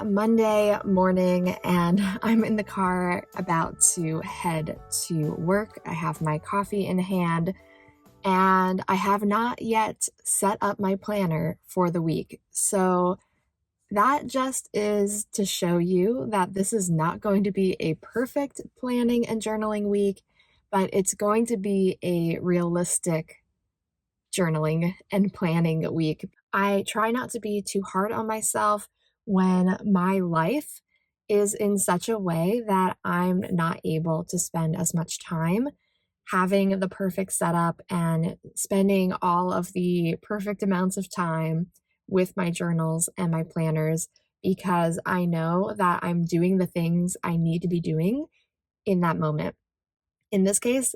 Monday morning and I'm in the car about to head to work. I have my coffee in hand and I have not yet set up my planner for the week. So that just is to show you that this is not going to be a perfect planning and journaling week, but it's going to be a realistic journaling and planning week. I try not to be too hard on myself when my life is in such a way that I'm not able to spend as much time having the perfect setup and spending all of the perfect amounts of time with my journals and my planners because I know that I'm doing the things I need to be doing in that moment. In this case,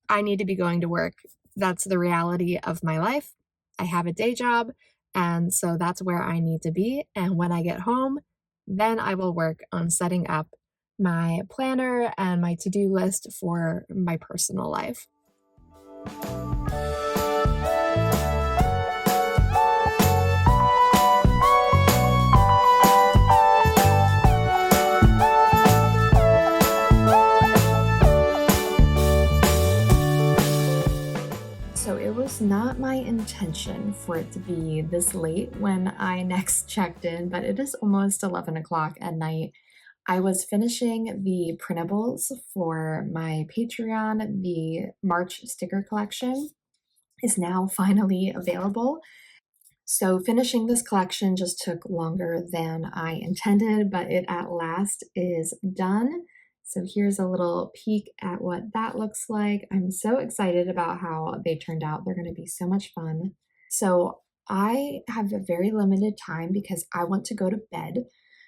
I need to be going to work. That's the reality of my life. I have a day job, and so that's where I need to be. And when I get home, then I will work on setting up my planner and my to-do list for my personal life. So it was not my intention for it to be this late when I next checked in, but it is almost 11 o'clock at night. I was finishing the printables for my Patreon. The March sticker collection is now finally available. So finishing this collection just took longer than I intended, but it at last is done. So here's a little peek at what that looks like. I'm so excited about how they turned out. They're going to be so much fun. So I have a very limited time because I want to go to bed.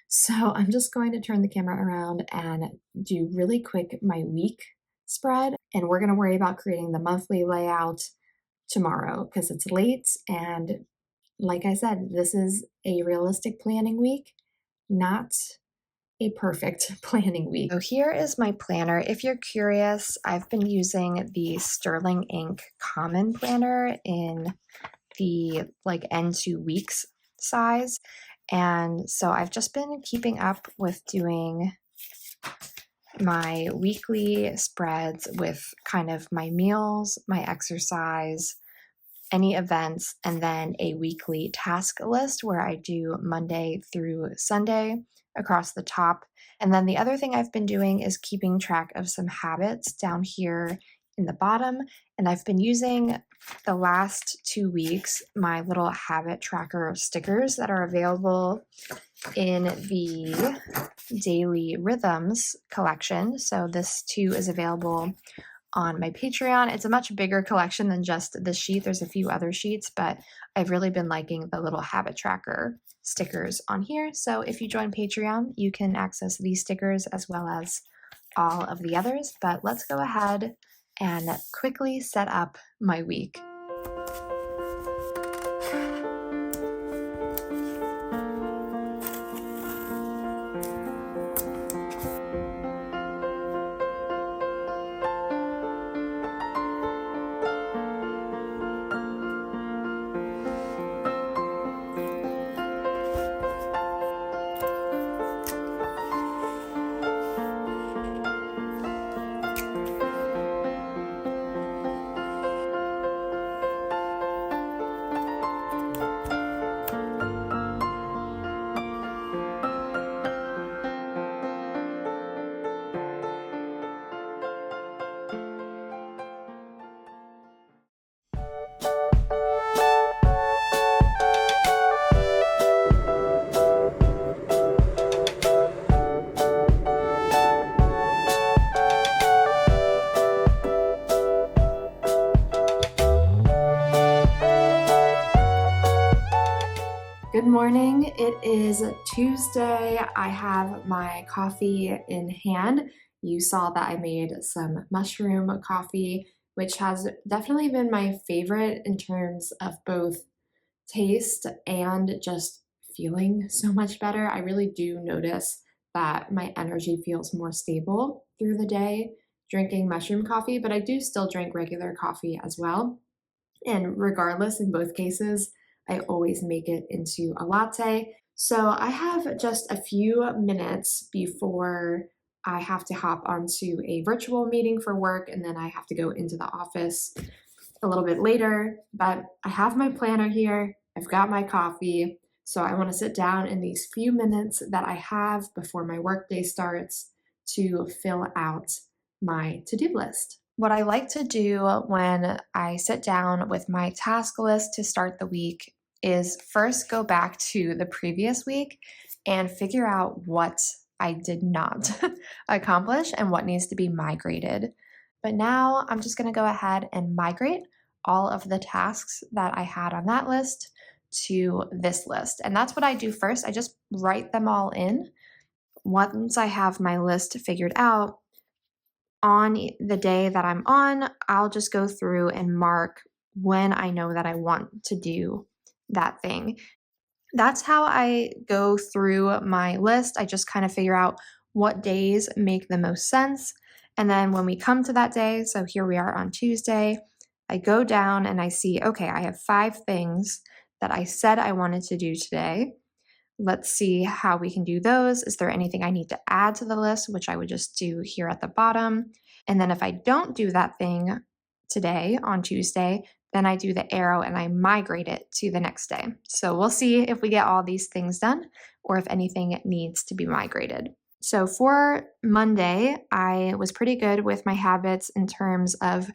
So I'm just going to turn the camera around and do really quick my week spread. And we're going to worry about creating the monthly layout tomorrow because it's late. And like I said, this is a realistic planning week, not a perfect planning week. So here is my planner. If you're curious, I've been using the Sterling Ink Common Planner in the N2 weeks size. And so I've just been keeping up with doing my weekly spreads with kind of my meals, my exercise, any events, and then a weekly task list where I do Monday through Sunday across the top. And then the other thing I've been doing is keeping track of some habits down here in the bottom. And I've been using the last 2 weeks my little habit tracker stickers that are available in the Daily Rhythms collection. So this too is available on my Patreon. It's a much bigger collection than just this sheet. There's a few other sheets, but I've really been liking the little habit tracker stickers on here. So if you join Patreon, you can access these stickers as well as all of the others. But let's go ahead and quickly set up my week. Good morning. It is Tuesday. I have my coffee in hand. You saw that I made some mushroom coffee, which has definitely been my favorite in terms of both taste and just feeling so much better. I really do notice that my energy feels more stable through the day drinking mushroom coffee, but I do still drink regular coffee as well. And regardless, in both cases, I always make it into a latte. So I have just a few minutes before I have to hop onto a virtual meeting for work, and then I have to go into the office a little bit later. But I have my planner here, I've got my coffee. So I want to sit down in these few minutes that I have before my workday starts to fill out my to-do list. What I like to do when I sit down with my task list to start the week is first go back to the previous week and figure out what I did not accomplish and what needs to be migrated. But now I'm just going to go ahead and migrate all of the tasks that I had on that list to this list. And that's what I do first. I just write them all in. Once I have my list figured out, on the day that I'm on, I'll just go through and mark when I know that I want to do that thing. That's how I go through my list. I just kind of figure out what days make the most sense. And then when we come to that day, so here we are on Tuesday, I go down and I see, okay, I have 5 things that I said I wanted to do today. Let's see how we can do those. Is there anything I need to add to the list, which I would just do here at the bottom? And then if I don't do that thing today on Tuesday, then I do the arrow and I migrate it to the next day. So we'll see if we get all these things done or if anything needs to be migrated. So for Monday, I was pretty good with my habits in terms of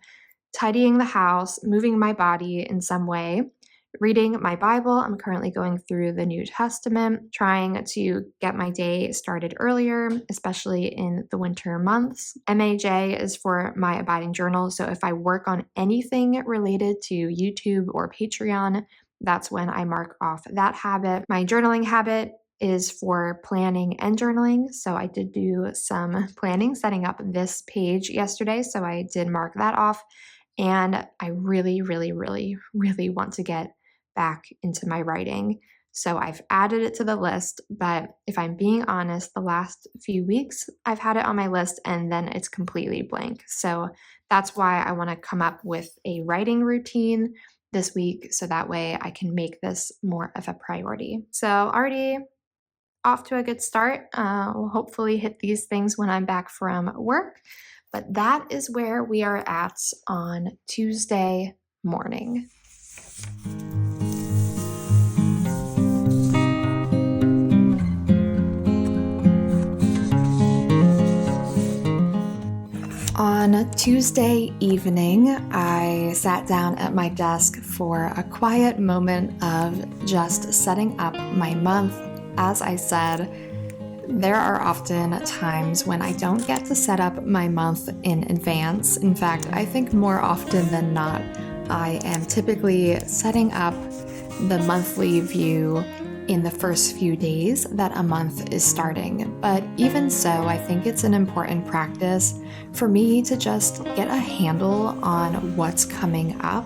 tidying the house, moving my body in some way, reading my Bible. I'm currently going through the New Testament, trying to get my day started earlier, especially in the winter months. MAJ is for my abiding journal. So if I work on anything related to YouTube or Patreon, that's when I mark off that habit. My journaling habit is for planning and journaling. So I did do some planning, setting up this page yesterday. So I did mark that off. And I really, really, really, really want to get back into my writing. So I've added it to the list, but if I'm being honest, the last few weeks I've had it on my list and then it's completely blank. So that's why I want to come up with a writing routine this week so that way I can make this more of a priority. So already off to a good start. We'll hopefully hit these things when I'm back from work. But that is where we are at on Tuesday morning. On Tuesday evening, I sat down at my desk for a quiet moment of just setting up my month. As I said, there are often times when I don't get to set up my month in advance. In fact, I think more often than not, I am typically setting up the monthly view in the first few days that a month is starting. But even so, I think it's an important practice for me to just get a handle on what's coming up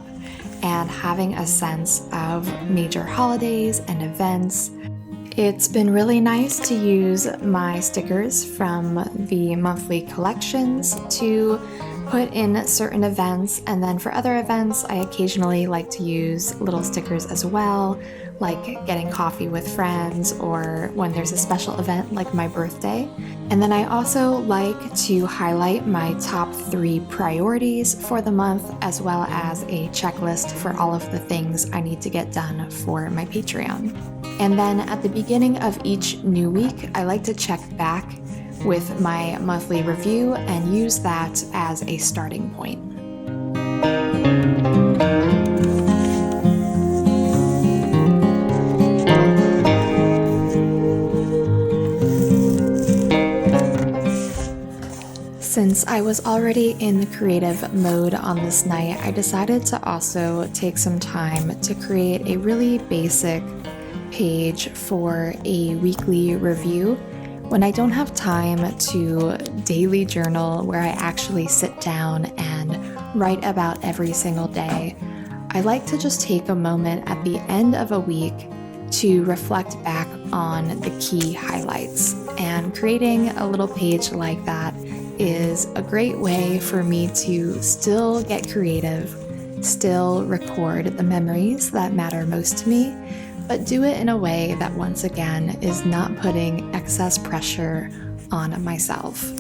and having a sense of major holidays and events. It's been really nice to use my stickers from the monthly collections to put in certain events, and then for other events, I occasionally like to use little stickers as well, like getting coffee with friends or when there's a special event like my birthday. And then I also like to highlight my top 3 priorities for the month, as well as a checklist for all of the things I need to get done for my Patreon. And then at the beginning of each new week, I like to check back with my monthly review and use that as a starting point. Since I was already in the creative mode on this night, I decided to also take some time to create a really basic page for a weekly review. When I don't have time to daily journal where I actually sit down and write about every single day, I like to just take a moment at the end of a week to reflect back on the key highlights. And creating a little page like that is a great way for me to still get creative, still record the memories that matter most to me, but do it in a way that once again is not putting excess pressure on myself.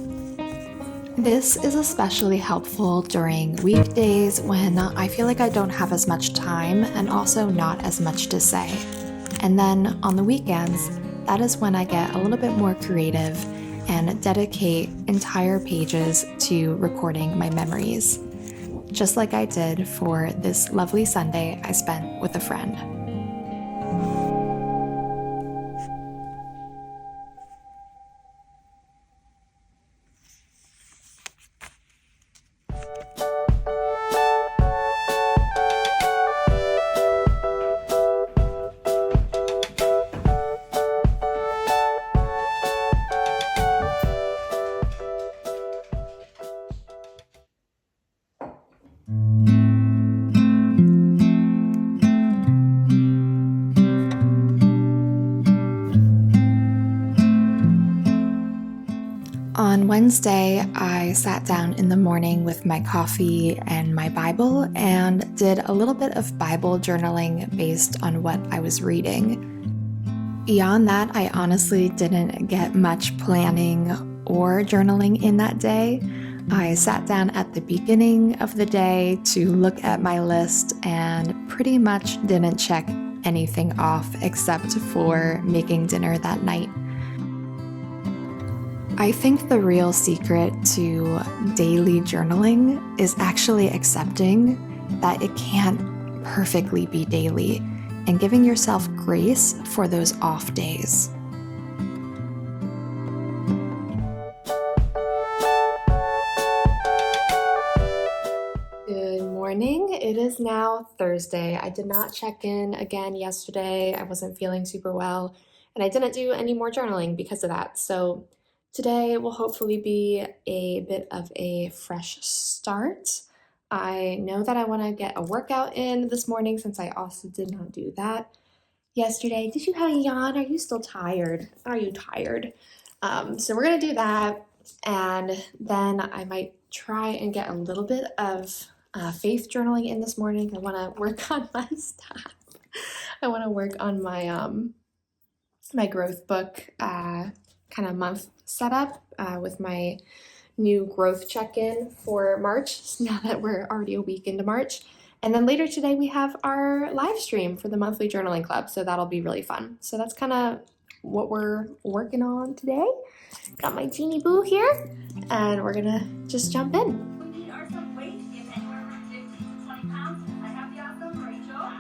This is especially helpful during weekdays when I feel like I don't have as much time and also not as much to say. And then on the weekends, that is when I get a little bit more creative and dedicate entire pages to recording my memories, just like I did for this lovely Sunday I spent with a friend. On Wednesday, I sat down in the morning with my coffee and my Bible and did a little bit of Bible journaling based on what I was reading. Beyond that, I honestly didn't get much planning or journaling in that day. I sat down at the beginning of the day to look at my list and pretty much didn't check anything off except for making dinner that night. I think the real secret to daily journaling is actually accepting that it can't perfectly be daily and giving yourself grace for those off days. Good morning. It is now Thursday. I did not check in again yesterday. I wasn't feeling super well, and I didn't do any more journaling because of that. So today will hopefully be a bit of a fresh start. I know that I want to get a workout in this morning since I also did not do that yesterday. Did you have a yawn? Are you still tired? Are you tired? So we're going to do that, and then I might try and get a little bit of faith journaling in this morning. I want to work on my stuff. I want to work on my my growth book kind of month setup with my new growth check-in for March, now that we're already a week into March. And then later today we have our live stream for the monthly journaling club, so that'll be really fun. So that's kind of what we're working on today. Got my Genie Boo here, and we're gonna just jump in. We need our some weight, if anywhere from 15 to 20 pounds. I have the awesome Rachel.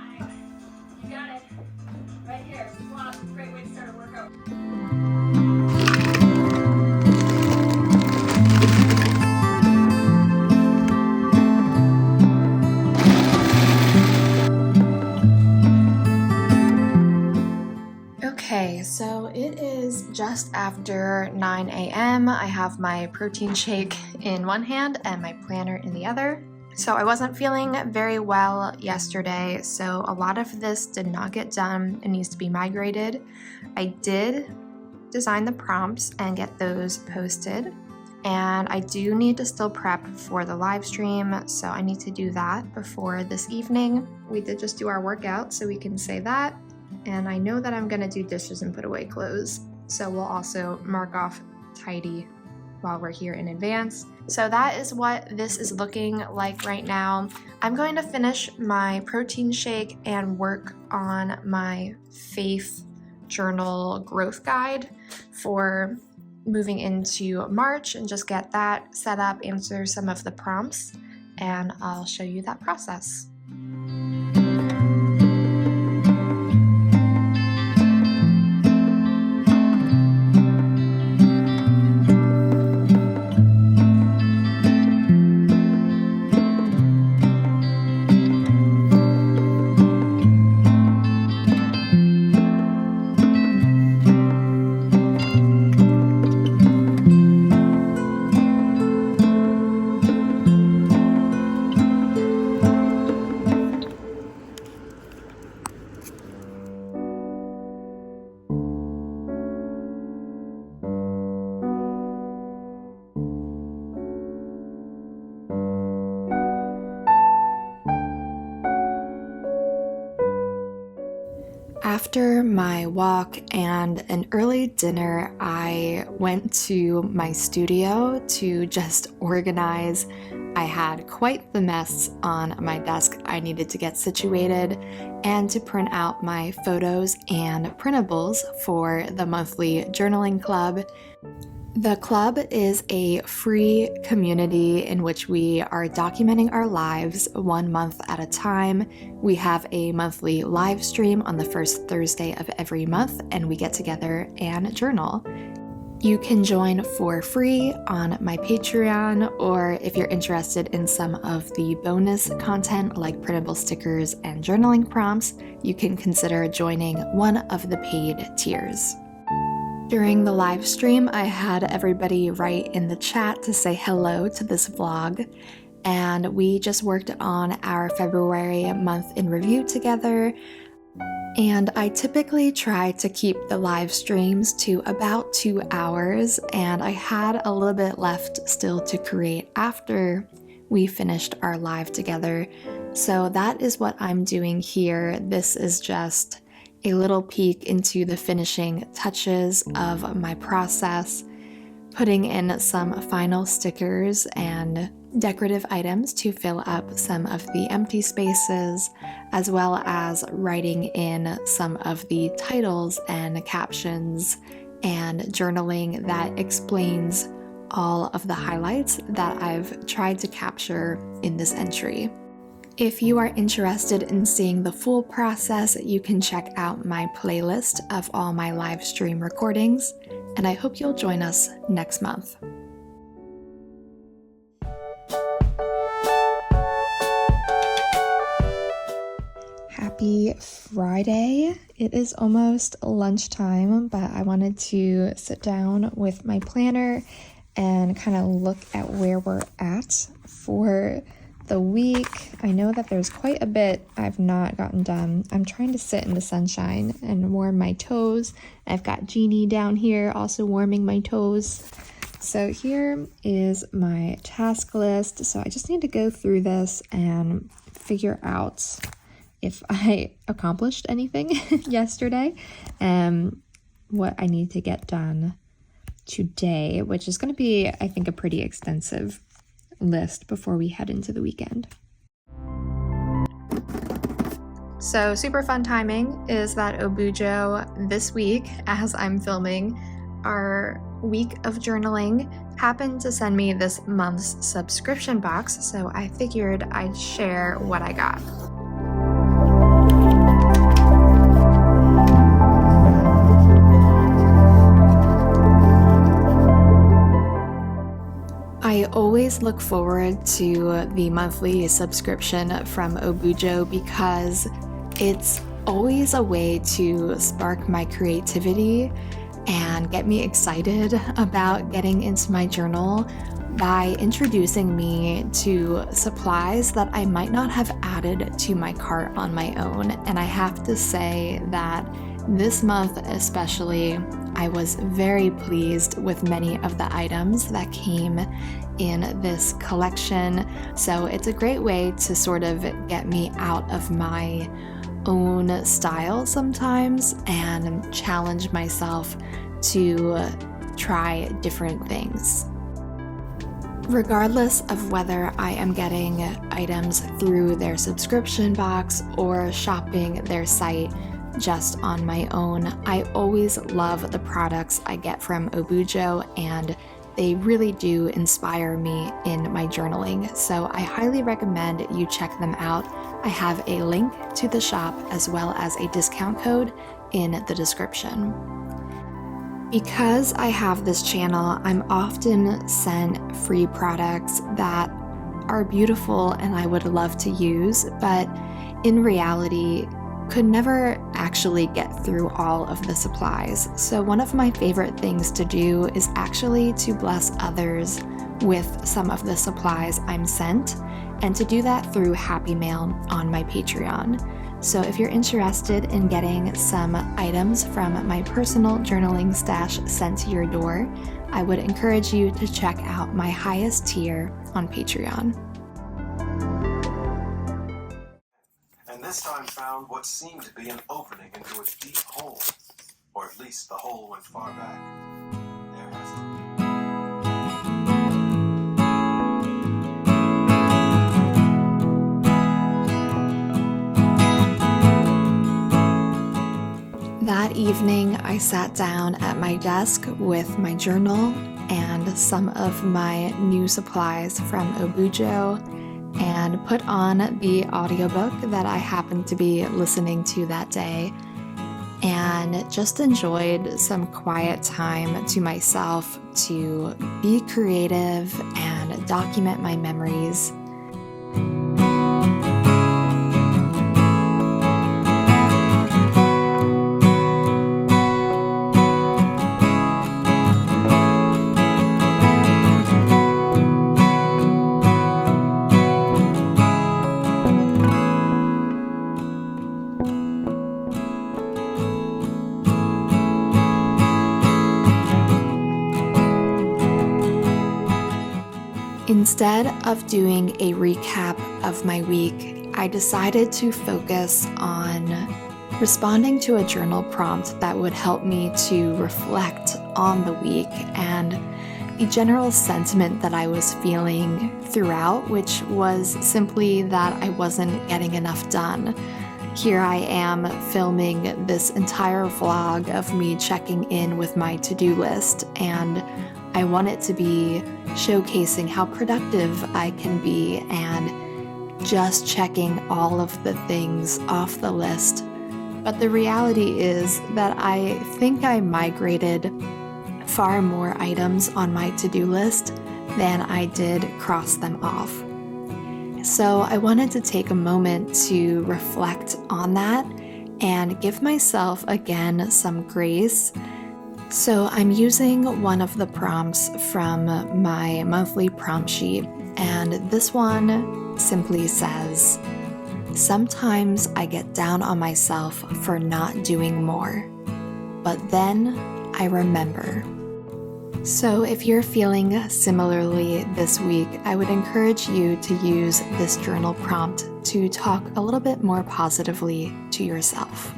You got it. Right here. Wow, great way to start a workout. Okay, so it is just after 9 a.m. I have my protein shake in one hand and my planner in the other. So I wasn't feeling very well yesterday, so a lot of this did not get done. It needs to be migrated. I did design the prompts and get those posted, and I do need to still prep for the live stream, so I need to do that before this evening. We did just do our workout, so we can say that. And I know that I'm gonna do dishes and put away clothes, so we'll also mark off tidy while we're here in advance. So that is what this is looking like right now. I'm going to finish my protein shake and work on my faith journal growth guide for moving into March and just get that set up, answer some of the prompts, and I'll show you that process. After my walk and an early dinner, I went to my studio to just organize. I had quite the mess on my desk I needed to get situated and to print out my photos and printables for the monthly journaling club. The club is a free community in which we are documenting our lives 1 month at a time. We have a monthly live stream on the first Thursday of every month, and we get together and journal. You can join for free on my Patreon, or if you're interested in some of the bonus content like printable stickers and journaling prompts, you can consider joining one of the paid tiers. During the live stream, I had everybody write in the chat to say hello to this vlog, and we just worked on our February month in review together. And I typically try to keep the live streams to about 2 hours, and I had a little bit left still to create after we finished our live together. So that is what I'm doing here. This is just a little peek into the finishing touches of my process, putting in some final stickers and decorative items to fill up some of the empty spaces, as well as writing in some of the titles and captions and journaling that explains all of the highlights that I've tried to capture in this entry. If you are interested in seeing the full process, you can check out my playlist of all my live stream recordings, and I hope you'll join us next month. Happy Friday. It is almost lunchtime, but I wanted to sit down with my planner and kind of look at where we're at for the week. I know that there's quite a bit I've not gotten done. I'm trying to sit in the sunshine and warm my toes. I've got Jeannie down here also warming my toes. So here is my task list. So I just need to go through this and figure out if I accomplished anything yesterday and what I need to get done today, which is going to be, I think, a pretty extensive list before we head into the weekend. So super fun timing is that Obujo this week, as I'm filming our week of journaling, happened to send me this month's subscription box, so I figured I'd share what I got. I always look forward to the monthly subscription from Obujo because it's always a way to spark my creativity and get me excited about getting into my journal by introducing me to supplies that I might not have added to my cart on my own. And I have to say that this month especially, I was very pleased with many of the items that came in this collection. So it's a great way to sort of get me out of my own style sometimes and challenge myself to try different things. Regardless of whether I am getting items through their subscription box or shopping their site just on my own, I always love the products I get from Obujo, and they really do inspire me in my journaling. So I highly recommend you check them out. I have a link to the shop as well as a discount code in the description. Because I have this channel, I'm often sent free products that are beautiful and I would love to use, but in reality, could never actually get through all of the supplies. So one of my favorite things to do is actually to bless others with some of the supplies I'm sent, and to do that through Happy Mail on my Patreon. So if you're interested in getting some items from my personal journaling stash sent to your door, I would encourage you to check out my highest tier on Patreon. And this time found found what seemed to be an opening into a deep hole. Or at least the hole went far back. There has to be. That evening, I sat down at my desk with my journal and some of my new supplies from Obujo and put on the audiobook that I happened to be listening to that day and just enjoyed some quiet time to myself to be creative and document my memories. Instead of doing a recap of my week, I decided to focus on responding to a journal prompt that would help me to reflect on the week and the general sentiment that I was feeling throughout, which was simply that I wasn't getting enough done. Here I am filming this entire vlog of me checking in with my to-do list, and I want it to be showcasing how productive I can be and just checking all of the things off the list. But the reality is that I think I migrated far more items on my to-do list than I did cross them off. So I wanted to take a moment to reflect on that and give myself again some grace. So I'm using one of the prompts from my monthly prompt sheet, and this one simply says, "Sometimes I get down on myself for not doing more, but then I remember." So if you're feeling similarly this week, I would encourage you to use this journal prompt to talk a little bit more positively to yourself.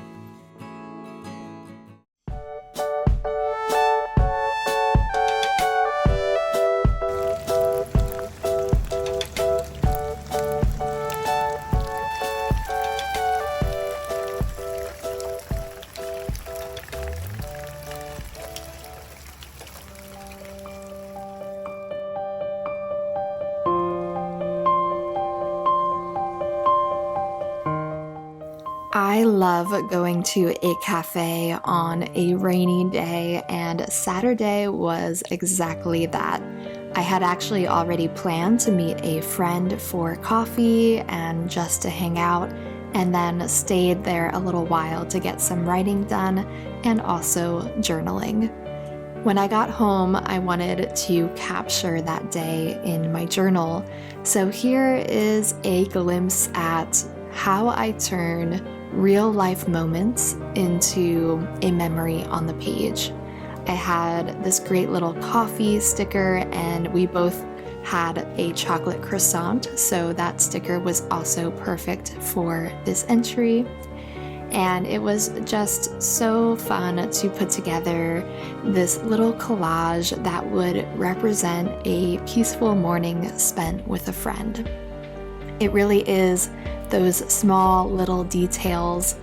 I love going to a cafe on a rainy day, and Saturday was exactly that. I had actually already planned to meet a friend for coffee and just to hang out, and then stayed there a little while to get some writing done and also journaling. When I got home, I wanted to capture that day in my journal, so here is a glimpse at how I turn real life moments into a memory on the page. I had this great little coffee sticker, and we both had a chocolate croissant, so that sticker was also perfect for this entry. And it was just so fun to put together this little collage that would represent a peaceful morning spent with a friend. It really is those small little details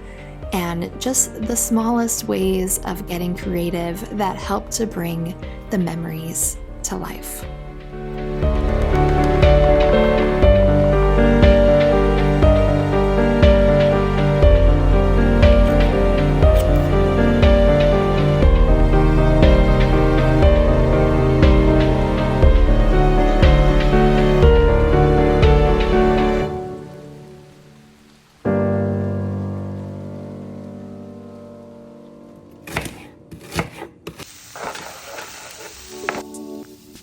and just the smallest ways of getting creative that help to bring the memories to life.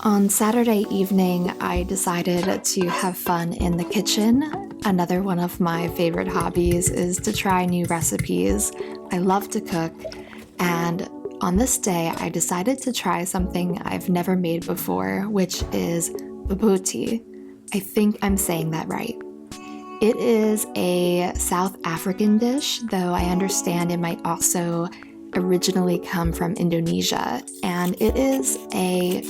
On Saturday evening, I decided to have fun in the kitchen. Another one of my favorite hobbies is to try new recipes. I love to cook, and on this day, I decided to try something I've never made before, which is bobotie. I think I'm saying that right. It is a South African dish, though I understand it might also originally come from Indonesia, and it is a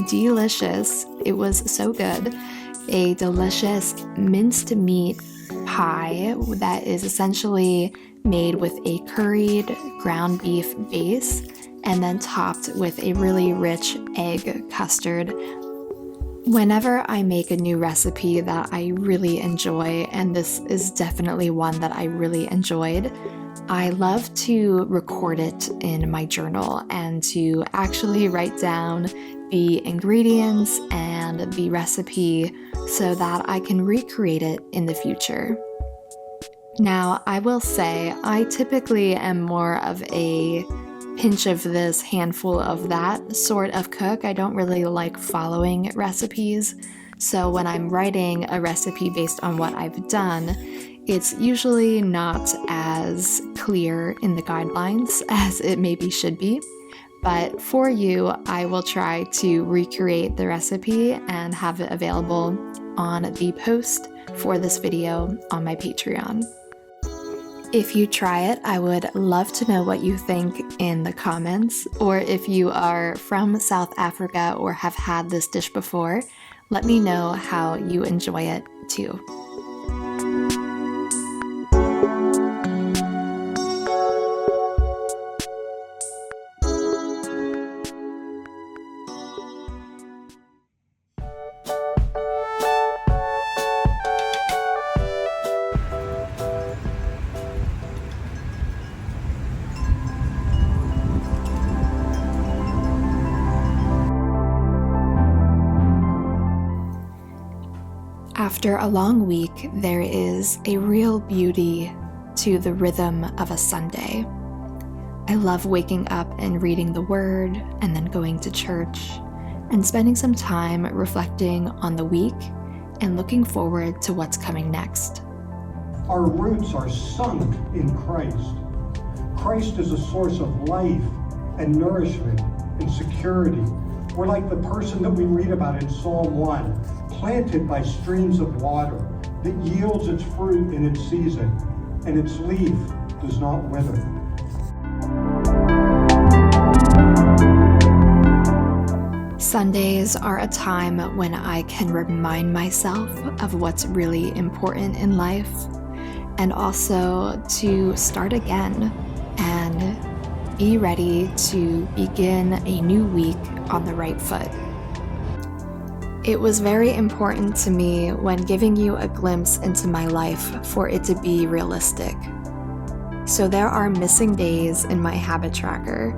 delicious, it was so good, a delicious minced meat pie that is essentially made with a curried ground beef base and then topped with a really rich egg custard. Whenever I make a new recipe that I really enjoy, and this is definitely one that I really enjoyed, I love to record it in my journal and to actually write down the ingredients and the recipe so that I can recreate it in the future. Now, I will say I typically am more of a pinch of this, handful of that sort of cook. I don't really like following recipes, so when I'm writing a recipe based on what I've done, it's usually not as clear in the guidelines as it maybe should be. But for you, I will try to recreate the recipe and have it available on the post for this video on my Patreon. If you try it, I would love to know what you think in the comments, or if you are from South Africa or have had this dish before, let me know how you enjoy it too. After a long week, there is a real beauty to the rhythm of a Sunday. I love waking up and reading the Word, and then going to church, and spending some time reflecting on the week and looking forward to what's coming next. Our roots are sunk in Christ. Christ is a source of life and nourishment and security. We're like the person that we read about in Psalm 1, planted by streams of water that yields its fruit in its season, and its leaf does not wither. Sundays are a time when I can remind myself of what's really important in life, and also to start again and be ready to begin a new week on the right foot. It was very important to me when giving you a glimpse into my life for it to be realistic. So there are missing days in my habit tracker.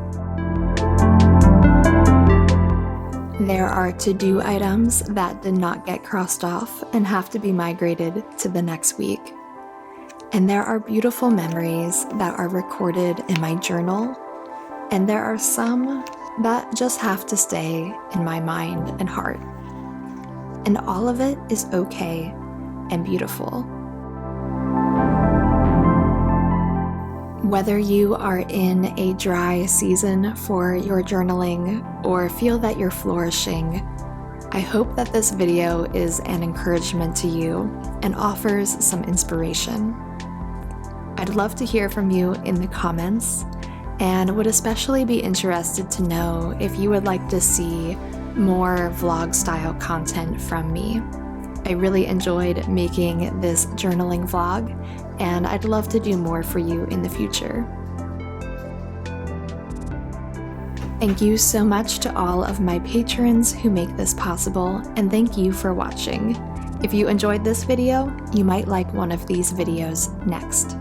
There are to-do items that did not get crossed off and have to be migrated to the next week. And there are beautiful memories that are recorded in my journal, and there are some that just have to stay in my mind and heart. And all of it is okay and beautiful. Whether you are in a dry season for your journaling or feel that you're flourishing, I hope that this video is an encouragement to you and offers some inspiration. I'd love to hear from you in the comments, and would especially be interested to know if you would like to see more vlog-style content from me. I really enjoyed making this journaling vlog, and I'd love to do more for you in the future. Thank you so much to all of my patrons who make this possible, and thank you for watching. If you enjoyed this video, you might like one of these videos next.